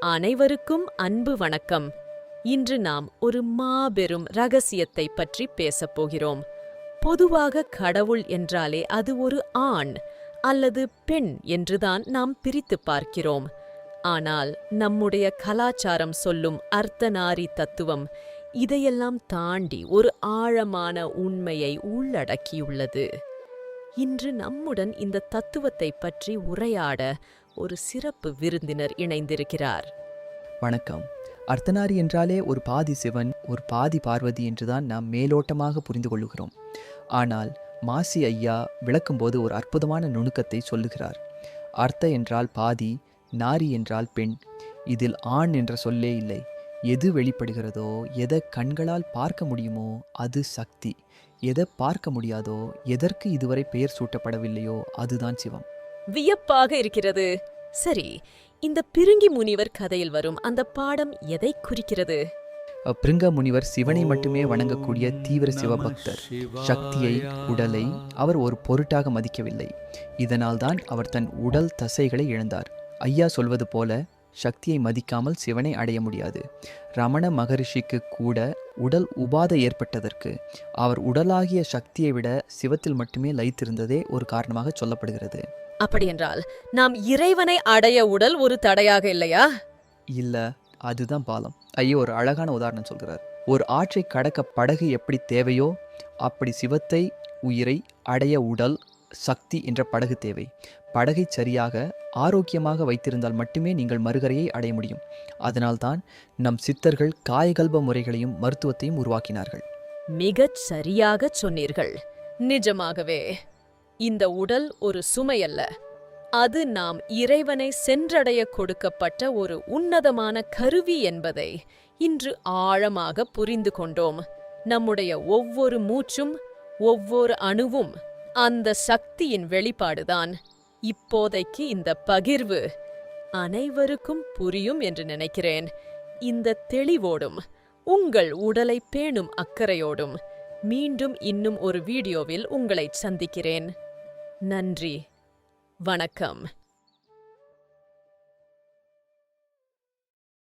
அனைவருக்கும் அன்பு வணக்கம். இன்று நாம் ஒரு மாபெரும் ரகசியத்தை பற்றி பேசப் போகிறோம். பொதுவாக கடவுள் என்றாலே அது ஒரு ஆண் அல்லது பெண் என்றுதான் நாம் பிரித்து பார்க்கிறோம். ஆனால் நம்முடைய கலாச்சாரம் சொல்லும் அர்த்தநாரி தத்துவம் இதையெல்லாம் தாண்டி ஒரு ஆழமான உண்மையை உள்ளடக்கியுள்ளது. இன்று நம்முடன் இந்த தத்துவத்தை பற்றி உரையாட ஒரு சிறப்பு விருந்தினர் இணைந்திருக்கிறார். வணக்கம். அர்த்தநாரி என்றாலே ஒரு பாதி சிவன் ஒரு பாதி பார்வதி என்றுதான் நாம் மேலோட்டமாக புரிந்து கொள்ளுகிறோம். ஆனால் மாசி ஐயா விளக்கும்போது ஒரு அற்புதமான நுணுக்கத்தை சொல்லுகிறார். அர்த்த என்றால் பாதி, நாரி என்றால் பெண். இதில் ஆண் என்ற சொல்லே இல்லை. எது வெளிப்படுகிறதோ, எதை கண்களால் பார்க்க முடியுமோ அது சக்தி. எதை பார்க்க முடியாதோ, எதற்கு இதுவரை பெயர் சூட்டப்படவில்லையோ அதுதான் சிவம். வியப்பாக இருக்கிறது. சரி, இந்த பிருங்கி முனிவர் கதையில் வரும் அந்த பாடம் எதை குறிக்கிறது? பிருங்க முனிவர் சிவனை மட்டுமே வணங்கக்கூடிய தீவிர சிவபக்தர். சக்தியை, உடலை அவர் ஒரு பொருட்டாக மதிக்கவில்லை. இதனால்தான் அவர் தன் உடல் தசைகளை இழந்தார். ஐயா சொல்வது போல சக்தியை மதிக்காமல் சிவனை அடைய முடியாது. ரமண மகரிஷிக்கு கூட உடல் உபாதை ஏற்பட்டதற்கு அவர் உடலாகிய சக்தியை விட சிவத்தில் மட்டுமே லயித்திருந்ததே ஒரு காரணமாக சொல்லப்படுகிறது. அப்படியென்றால் நாம் இறைவனை அடைய உடல் ஒரு தடையாக இல்லையா? இல்ல, அதுதான் பாலம். ஐயோ ஒரு அழகான உதாரணம் சொல்கிறார். ஒரு ஆற்றை கடக்க படகு எப்படி தேவையோ அப்படி சிவத்தை, உயிரை அடைய உடல், சக்தி என்ற படகு தேவை. படகை சரியாக ஆரோக்கியமாக வைத்திருந்தால் மட்டுமே நீங்கள் மறுகரையை அடைய முடியும். அதனால்தான் நம் சித்தர்கள் காயகல்ப முறைகளையும் மருத்துவத்தையும் உருவாக்கினார்கள். மிகச் சரியாக சொன்னீர்கள். நிஜமாகவே இந்த உடல் ஒரு சுமையல்ல, அது நாம் இறைவனை சென்றடைய கொடுக்கப்பட்ட ஒரு உன்னதமான கருவி என்பதை இன்று ஆழமாக புரிந்து கொண்டோம். நம்முடைய ஒவ்வொரு மூச்சும், ஒவ்வொரு அணுவும் அந்த சக்தியின் வெளிப்பாடுதான். இப்போதைக்கு இந்த பகிர்வு அனைவருக்கும் புரியும் என்று நினைக்கிறேன். இந்த தெளிவோடும் உங்கள் உடலை பேணும் அக்கறையோடும் மீண்டும் இன்னும் ஒரு வீடியோவில் உங்களை சந்திக்கிறேன். நன்றி, வணக்கம்.